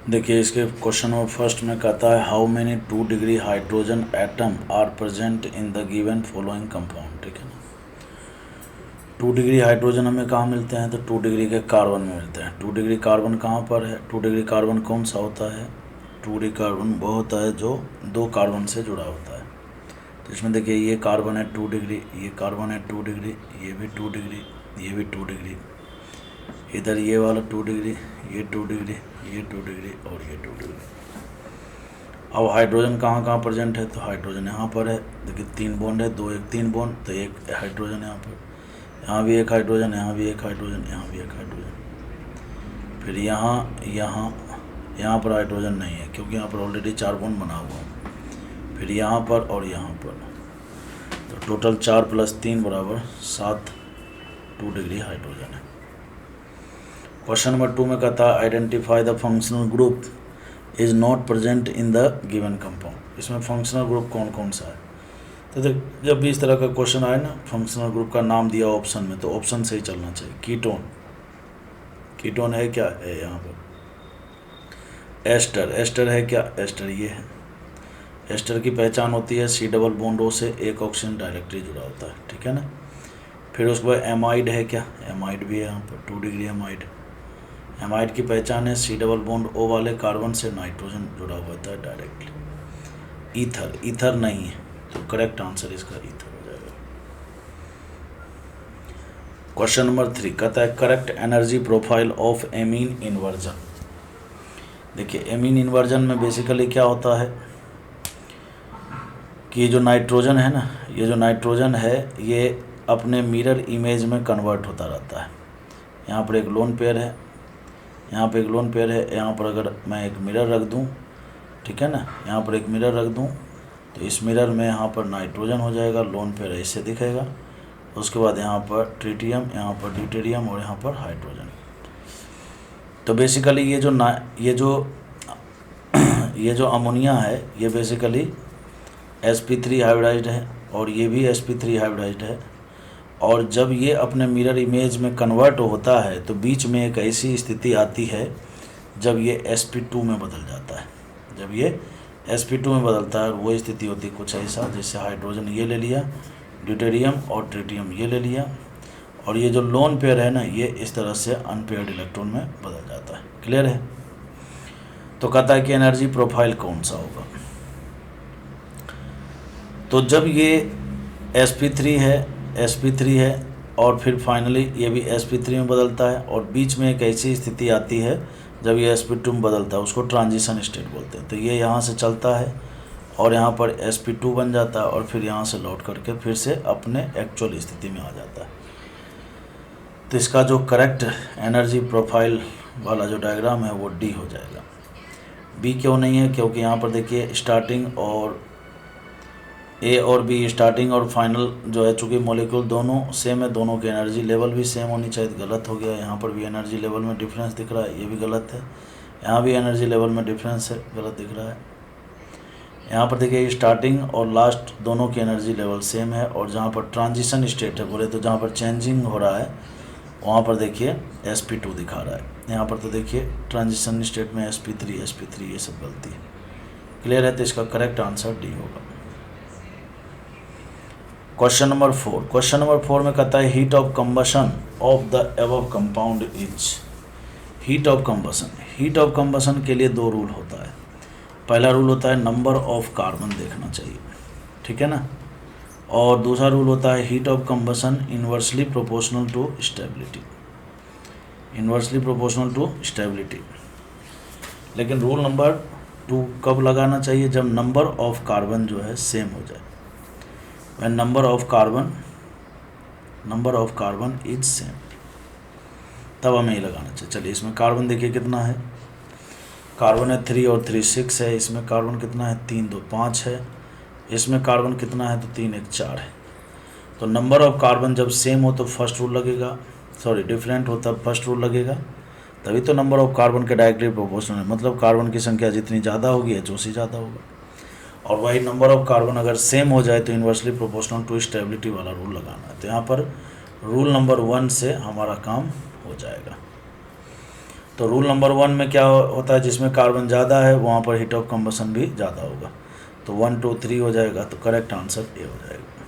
देखिए इसके question number first में कहता है how many 2 degree hydrogen atom are present in the given following compound. ठीक है ना, 2 डिग्री हाइड्रोजन हमें कहाँ मिलते हैं, तो 2 डिग्री के कार्बन में मिलते हैं। 2 डिग्री कार्बन कहाँ पर है, 2 डिग्री कार्बन कौन सा होता है, 2 डिग्री कार्बन वो होता है जो 2 कार्बन से जुड़ा होता है। तो इसमें देखिए ये कार्बन है 2 डिग्री, ये कार्बन है 2 डिग्री, ये भी 2 डिग्री, ये भी 2 डिग्री, इधर ये वाला 2 डिग्री, ये 2 डिग्री, ये 2 डिग्री और ये 2 डिग्री। अब हाइड्रोजन कहाँ कहाँ प्रेजेंट है, तो हाइड्रोजन यहाँ पर है। देखिए 3 बॉन्ड है, 2 एक 3 बॉन्ड, तो एक हाइड्रोजन यहाँ पर, यहाँ भी एक हाइड्रोजन, यहाँ भी एक हाइड्रोजन, यहाँ भी एक हाइड्रोजन। फिर यहाँ पर हाइड्रोजन नहीं है क्योंकि यहाँ पर ऑलरेडी 4 बॉन्ड बना हुआ है। फिर यहाँ पर और यहाँ पर, तो टोटल 4 + 3 = 7 2 डिग्री हाइड्रोजन है। क्वेश्चन नंबर 2 में कहता है identify the functional group is not present in the given compound. इसमें फंक्शनल ग्रुप कौन कौन सा है, तो देख जब भी इस तरह का क्वेश्चन आए ना, फंक्शनल ग्रुप का नाम दिया ऑप्शन में, तो ऑप्शन से ही चलना चाहिए। कीटोन, कीटोन है क्या, है यहाँ पर। एस्टर, एस्टर है क्या, एस्टर ये है। एस्टर की पहचान होती है C डबल बॉन्ड O से एक ऑक्सीजन डायरेक्टली जुड़ा होता है। ठीक है ना। फिर उसके बाद एमाइड है क्या, एमाइड भी है यहाँ पर 2 डिग्री एमाइड। एमाइड की पहचान है C डबल बॉन्ड O वाले कार्बन से नाइट्रोजन जुड़ा हुआ होता है डायरेक्टली। ईथर, ईथर नहीं है, तो करेक्ट आंसर इसका ईथर हो जाएगा। क्वेश्चन नंबर 3 कहता है correct energy profile of amine inversion. देखिए एमीन इन्वर्जन में बेसिकली क्या होता है कि ये जो नाइट्रोजन है ना, ये जो नाइट्रोजन है ये अपने मिरर इमेज में कन्वर्ट होता रहता है। यहाँ पर एक लोन पेयर है, यहाँ पर एक लोन पेयर है, यहाँ पर अगर मैं एक मिरर रख दूँ, ठीक है ना, यहाँ पर एक मिरर रख दूँ तो इस मिरर में यहाँ पर नाइट्रोजन हो जाएगा, लोन पेयर ऐसे दिखेगा। उसके बाद यहाँ पर ट्रिटियम, यहाँ पर ड्यूटेरियम और यहाँ पर हाइड्रोजन। तो बेसिकली ये जो अमोनिया है ये बेसिकली sp3 हाइब्रिडाइज्ड है और ये भी sp3 हाइब्रिडाइज्ड है। और जब ये अपने मिरर इमेज में कन्वर्ट होता है तो बीच में एक ऐसी स्थिति आती है जब ये sp2 में बदल जाता है। जब ये sp2 में बदलता है वो स्थिति होती है कुछ ऐसा, जैसे हाइड्रोजन ये ले लिया, ड्यूटेरियम और ट्रिटियम ये ले लिया, और ये जो लोन पेयर है ना ये इस तरह से अनपेयर्ड इलेक्ट्रॉन में बदल जाता है। क्लियर है। तो कहता है कि एनर्जी प्रोफाइल कौन सा होगा, तो जब ये sp3 है और फिर फाइनली ये भी sp3 में बदलता है और बीच में एक ऐसी स्थिति आती है जब ये sp2 में बदलता है, उसको ट्रांजिशन स्टेट बोलते हैं। तो ये यहाँ से चलता है और यहाँ पर sp2 बन जाता है और फिर यहाँ से लौट करके फिर से अपने एक्चुअल स्थिति में आ जाता है। तो इसका जो करेक्ट एनर्जी प्रोफाइल वाला जो डायग्राम है वो डी हो जाएगा। बी क्यों नहीं है, क्योंकि यहाँ पर देखिए स्टार्टिंग और ए और बी, स्टार्टिंग और फाइनल जो है, चूँकि मॉलिक्यूल दोनों सेम है, दोनों की एनर्जी लेवल भी सेम होनी चाहिए, गलत हो गया। यहाँ पर भी एनर्जी लेवल में डिफरेंस दिख रहा है, ये भी गलत है। यहाँ भी एनर्जी लेवल में डिफरेंस है, गलत दिख रहा है। यहाँ पर देखिए स्टार्टिंग और लास्ट दोनों की एनर्जी लेवल सेम है, और जहाँ पर ट्रांजिशन स्टेट है बोले तो जहाँ पर चेंजिंग हो रहा है वहाँ पर देखिए sp2 दिखा रहा है। यहाँ पर तो देखिए ट्रांजिशन स्टेट में sp3 ये सब गलती है। क्लियर है, तो इसका करेक्ट आंसर डी होगा। क्वेश्चन नंबर 4 में कहता है heat of combustion of the above compound is. Heat of combustion के लिए 2 रूल होता है। पहला रूल होता है नंबर ऑफ कार्बन देखना चाहिए, ठीक है ना, और दूसरा रूल होता है heat of combustion inversely proportional to stability. लेकिन रूल नंबर 2 कब लगाना चाहिए, जब नंबर ऑफ कार्बन जो है सेम हो जाए। when number of carbon is same, तब हमें ये लगाना चाहिए। चलिए इसमें कार्बन देखिए कितना है, कार्बन है 3 और 3 6 है। इसमें कार्बन कितना है 3 2 5 है। इसमें कार्बन कितना है तो 3 1 4 है। तो नंबर ऑफ कार्बन जब सेम हो तो फर्स्ट रूल लगेगा, डिफरेंट हो तब फर्स्ट रूल लगेगा, तभी तो नंबर ऑफ कार्बन के डायरेक्टली प्रोपोर्शनल है। मतलब कार्बन की संख्या जितनी ज़्यादा होगी HOC ज़्यादा होगा, और वही नंबर ऑफ कार्बन अगर सेम हो जाए तो इन्वर्सली प्रोपोर्शनल टू स्टेबिलिटी वाला रूल लगाना है। तो यहाँ पर रूल नंबर 1 से हमारा काम हो जाएगा। तो रूल नंबर 1 में क्या होता है, जिसमें कार्बन ज़्यादा है वहाँ पर हीट ऑफ कंबसन भी ज़्यादा होगा। तो 1 2 3 हो जाएगा, तो करेक्ट आंसर ए हो जाएगा।